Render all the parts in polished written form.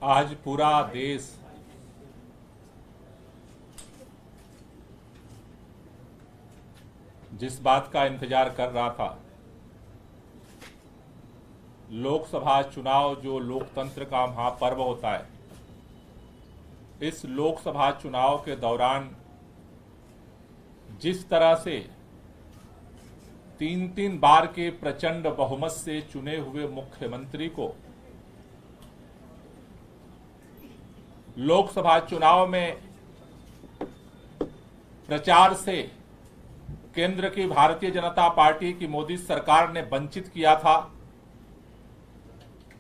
आज पूरा देश जिस बात का इंतजार कर रहा था, लोकसभा चुनाव जो लोकतंत्र का महापर्व होता है, इस लोकसभा चुनाव के दौरान जिस तरह से 3-3 बार के प्रचंड बहुमत से चुने हुए मुख्यमंत्री को लोकसभा चुनाव में प्रचार से केंद्र की भारतीय जनता पार्टी की मोदी सरकार ने वंचित किया था,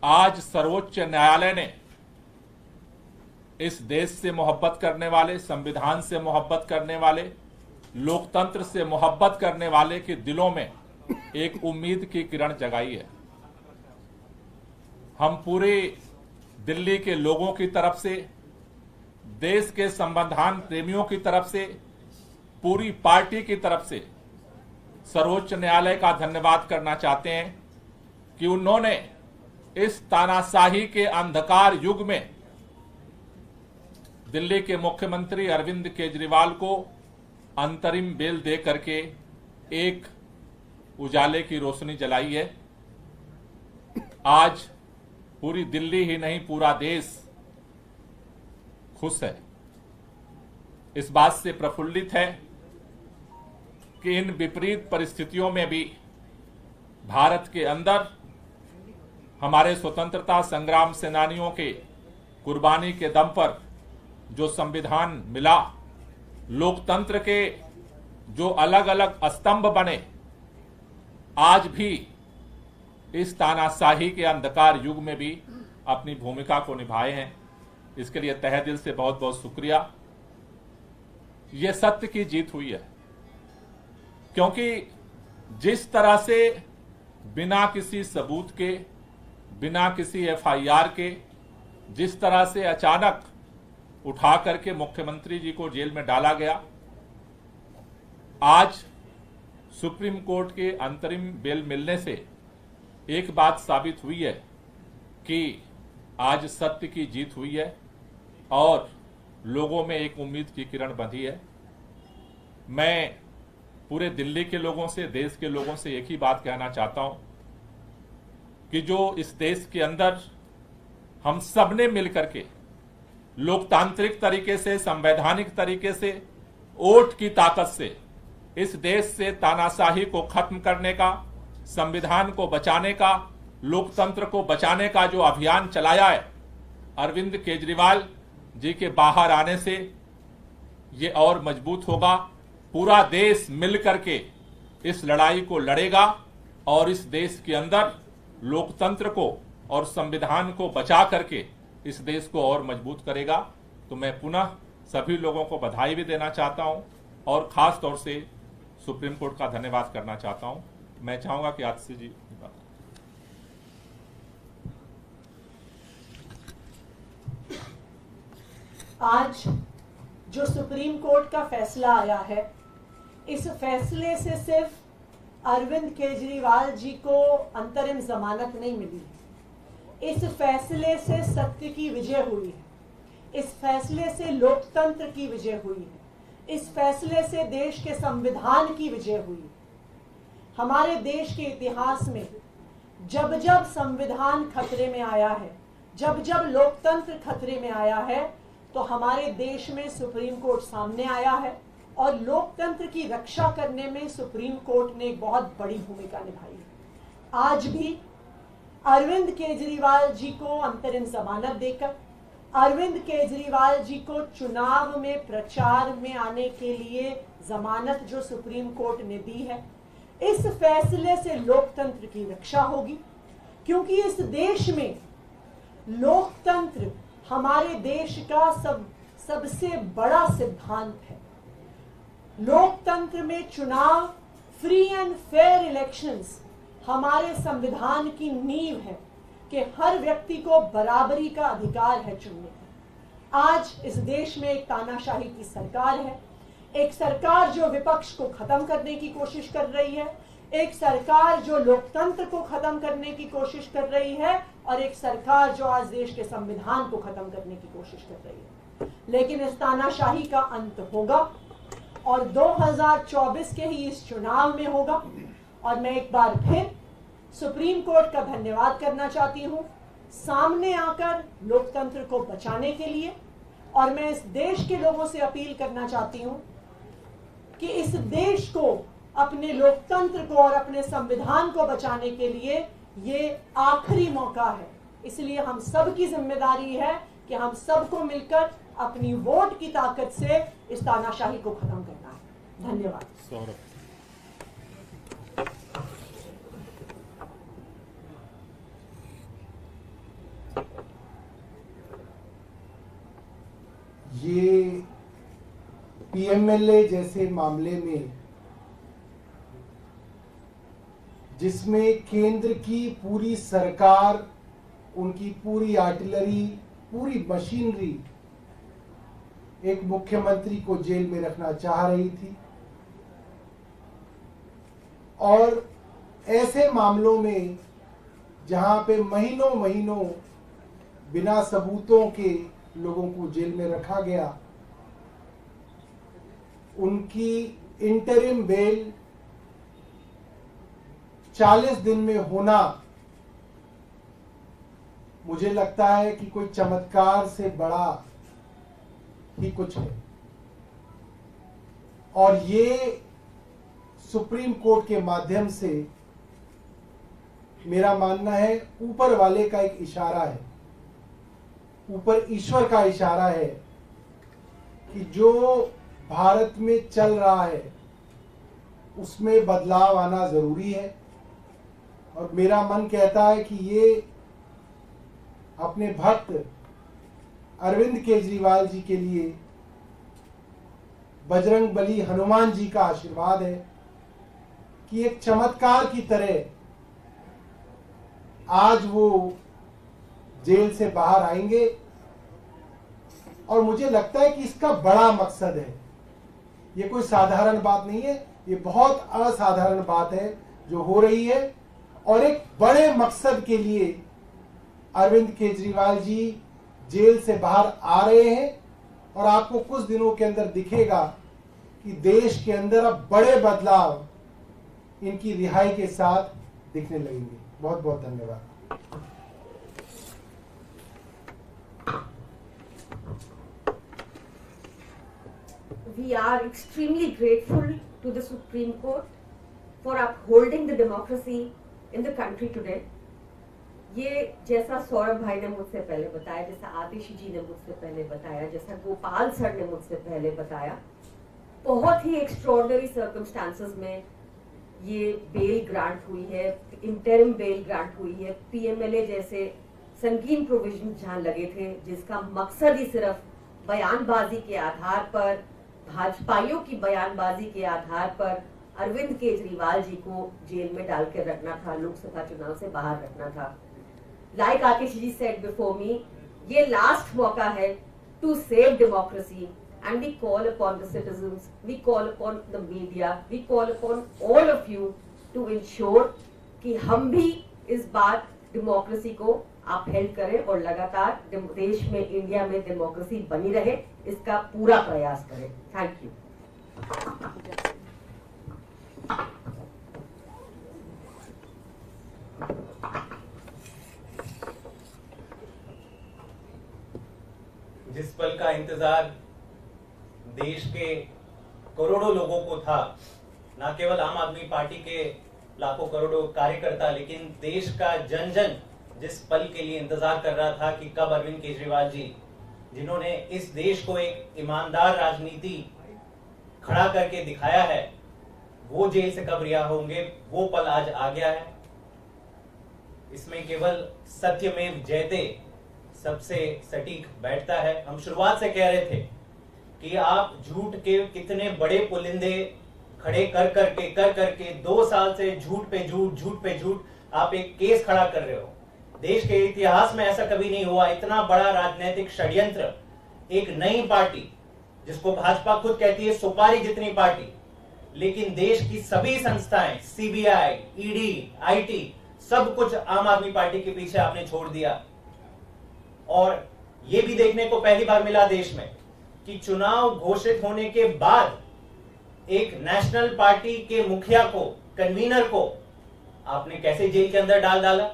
आज सर्वोच्च न्यायालय ने इस देश से मोहब्बत करने वाले, संविधान से मोहब्बत करने वाले, लोकतंत्र से मोहब्बत करने वाले के दिलों में एक उम्मीद की किरण जगाई है। हम पूरे दिल्ली के लोगों की तरफ से, देश के संविधान प्रेमियों की तरफ से, पूरी पार्टी की तरफ से सर्वोच्च न्यायालय का धन्यवाद करना चाहते हैं कि उन्होंने इस तानाशाही के अंधकार युग में दिल्ली के मुख्यमंत्री अरविंद केजरीवाल को अंतरिम बेल दे करके एक उजाले की रोशनी जलाई है। आज पूरी दिल्ली ही नहीं, पूरा देश खुश है, इस बात से प्रफुल्लित है कि इन विपरीत परिस्थितियों में भी भारत के अंदर हमारे स्वतंत्रता संग्राम सेनानियों के कुर्बानी के दम पर जो संविधान मिला, लोकतंत्र के जो अलग अलग स्तंभ बने, आज भी इस तानाशाही के अंधकार युग में भी अपनी भूमिका को निभाए हैं। इसके लिए तहे दिल से बहुत बहुत शुक्रिया। ये सत्य की जीत हुई है, क्योंकि जिस तरह से बिना किसी सबूत के, बिना किसी एफआईआर के, जिस तरह से अचानक उठा करके मुख्यमंत्री जी को जेल में डाला गया, आज सुप्रीम कोर्ट के अंतरिम बेल मिलने से एक बात साबित हुई है कि आज सत्य की जीत हुई है और लोगों में एक उम्मीद की किरण बंधी है। मैं पूरे दिल्ली के लोगों से, देश के लोगों से एक ही बात कहना चाहता हूं कि जो इस देश के अंदर हम सब ने मिलकर के लोकतांत्रिक तरीके से, संवैधानिक तरीके से, वोट की ताकत से इस देश से तानाशाही को खत्म करने का, संविधान को बचाने का, लोकतंत्र को बचाने का जो अभियान चलाया है, अरविंद केजरीवाल जी के बाहर आने से ये और मजबूत होगा। पूरा देश मिलकर के इस लड़ाई को लड़ेगा और इस देश के अंदर लोकतंत्र को और संविधान को बचा करके इस देश को और मजबूत करेगा। तो मैं पुनः सभी लोगों को बधाई भी देना चाहता हूं और खास तौर से सुप्रीम कोर्ट का धन्यवाद करना चाहता हूं। मैं चाहूंगा कि आतिशी जी आज जो सुप्रीम कोर्ट का फैसला आया है, इस फैसले से सिर्फ अरविंद केजरीवाल जी को अंतरिम जमानत नहीं मिली है, इस फैसले से सत्य की विजय हुई है, इस फैसले से लोकतंत्र की विजय हुई है, इस फैसले से देश के संविधान की विजय हुई है। हमारे देश के इतिहास में जब जब संविधान खतरे में आया है, जब जब लोकतंत्र खतरे में आया है, तो हमारे देश में सुप्रीम कोर्ट सामने आया है और लोकतंत्र की रक्षा करने में सुप्रीम कोर्ट ने एक बहुत बड़ी भूमिका निभाई है। आज भी अरविंद केजरीवाल जी को अंतरिम जमानत देकर, अरविंद केजरीवाल जी को चुनाव में प्रचार में आने के लिए जमानत जो सुप्रीम कोर्ट ने दी है, इस फैसले से लोकतंत्र की रक्षा होगी, क्योंकि इस देश में लोकतंत्र हमारे देश का सबसे बड़ा सिद्धांत है। लोकतंत्र में चुनाव, फ्री एंड फेयर इलेक्शंस हमारे संविधान की नींव है कि हर व्यक्ति को बराबरी का अधिकार है चुनने का। आज इस देश में एक तानाशाही की सरकार है, एक सरकार जो विपक्ष को खत्म करने की कोशिश कर रही है, एक सरकार जो लोकतंत्र को खत्म करने की कोशिश कर रही है और एक सरकार जो आज देश के संविधान को खत्म करने की कोशिश कर रही है। लेकिन इस तानाशाही का अंत होगा और 2024 के ही इस चुनाव में होगा। और मैं एक बार फिर सुप्रीम कोर्ट का धन्यवाद करना चाहती हूं सामने आकर लोकतंत्र को बचाने के लिए। और मैं इस देश के लोगों से अपील करना चाहती हूं कि इस देश को, अपने लोकतंत्र को और अपने संविधान को बचाने के लिए ये आखिरी मौका है। इसलिए हम सब की जिम्मेदारी है कि हम सबको मिलकर अपनी वोट की ताकत से इस तानाशाही को खत्म करना है। धन्यवाद। ये पीएमएलए जैसे मामले में जिसमें केंद्र की पूरी सरकार, उनकी पूरी आर्टिलरी, पूरी मशीनरी एक मुख्यमंत्री को जेल में रखना चाह रही थी, और ऐसे मामलों में जहां पे महीनों महीनों बिना सबूतों के लोगों को जेल में रखा गया, उनकी इंटरिम बेल 40 दिन में होना मुझे लगता है कि कोई चमत्कार से बड़ा ही कुछ है। और ये सुप्रीम कोर्ट के माध्यम से मेरा मानना है ऊपर वाले का एक इशारा है, ऊपर ईश्वर का इशारा है कि जो भारत में चल रहा है उसमें बदलाव आना जरूरी है। और मेरा मन कहता है कि ये अपने भक्त अरविंद केजरीवाल जी के लिए बजरंग बली हनुमान जी का आशीर्वाद है कि एक चमत्कार की तरह आज वो जेल से बाहर आएंगे। और मुझे लगता है कि इसका बड़ा मकसद है, ये कोई साधारण बात नहीं है, ये बहुत असाधारण बात है जो हो रही है। और एक बड़े मकसद के लिए अरविंद केजरीवाल जी जेल से बाहर आ रहे हैं। और आपको कुछ दिनों के अंदर दिखेगा कि देश के अंदर अब बड़े बदलाव इनकी रिहाई के साथ दिखने लगेंगे। बहुत बहुत धन्यवाद। We are extremely grateful to the Supreme Court for upholding the democracy in the country today. ये जैसा सौरभ भाई ने मुझसे पहले बताया, जैसा आतिशी जी ने मुझसे पहले बताया, जैसा गोपाल सर ने मुझसे पहले बताया, बहुत ही एक्स्ट्रॉर्डनरी सर्कमस्टांसेस में ये बेल ग्रांट हुई है, इंटरिम बेल ग्रांट हुई है। पीएमएलए जैसे संगीन प्रोविजन जहां लगे थे, जिसका मकसद ही सिर्फ बयानबाजी के आधार पर, भाजपाइयों की बयानबाजी के आधार पर अरविंद केजरीवाल जी को जेल में डाल के रखना था, लोकसभा चुनाव से बाहर रखना था। Like Atish ji said before me, ये लास्ट मौका है to save democracy, and we call upon the citizens, we call upon the media, we call upon all of you to ensure कि हम भी इस बार डेमोक्रेसी को अपहेल्ड करें और लगातार देश में, इंडिया में डेमोक्रेसी बनी रहे, इसका पूरा प्रयास करें। Thank you. जिस पल का इंतजार देश के करोड़ों लोगों को था, न केवल आम आदमी पार्टी के लाखों करोड़ों कार्यकर्ता, लेकिन देश का जन जन जिस पल के लिए इंतजार कर रहा था कि कब अरविंद केजरीवाल जी, जिन्होंने इस देश को एक ईमानदार राजनीति खड़ा करके दिखाया है, वो जेल से कब रिहा होंगे, वो पल आज आ गया है। इसमें केवल सत्यमेव जयते सबसे सटीक बैठता है। हम शुरुआत से कह रहे थे कि आप झूठ के कितने बड़े पुलिंदे खड़े कर करके 2 साल से झूठ पे झूठ आप एक केस खड़ा कर रहे हो। देश के इतिहास में ऐसा कभी नहीं हुआ, इतना बड़ा राजनीतिक षड्यंत्र। एक नई पार्टी जिसको भाजपा खुद कहती है सुपारी जितनी पार्टी, लेकिन देश की सभी संस्थाएं, सीबीआई, ईडी, आईटी, सब कुछ आम आदमी पार्टी के पीछे आपने छोड़ दिया। और यह भी देखने को पहली बार मिला देश में कि चुनाव घोषित होने के बाद एक नेशनल पार्टी के मुखिया को, कन्वीनर को आपने कैसे जेल के अंदर डाल डाला।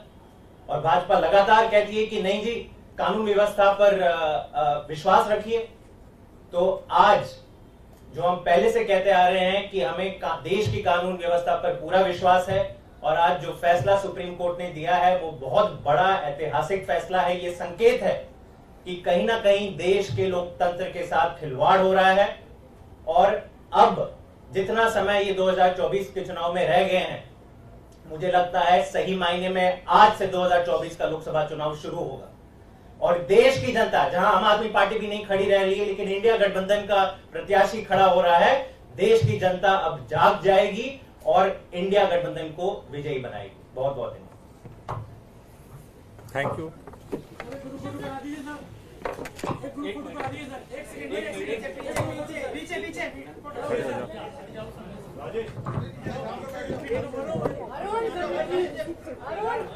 और भाजपा लगातार कहती है कि नहीं जी, कानून व्यवस्था पर विश्वास रखिए। तो आज जो हम पहले से कहते आ रहे हैं कि हमें देश की कानून व्यवस्था पर पूरा विश्वास है, और आज जो फैसला सुप्रीम कोर्ट ने दिया है वो बहुत बड़ा ऐतिहासिक फैसला है। ये संकेत है कि कहीं ना कहीं देश के लोकतंत्र के साथ खिलवाड़ हो रहा है। और अब जितना समय ये 2024 के चुनाव में रह गए हैं, मुझे लगता है सही मायने में आज से 2024 का लोकसभा चुनाव शुरू होगा। और देश की जनता, जहां आम आदमी पार्टी भी नहीं खड़ी रह रही है लेकिन इंडिया गठबंधन का प्रत्याशी खड़ा हो रहा है, देश की जनता अब जाग जाएगी और इंडिया गठबंधन को विजयी बनाएगी। बहुत बहुत धन्यवाद। Thank you. अरुण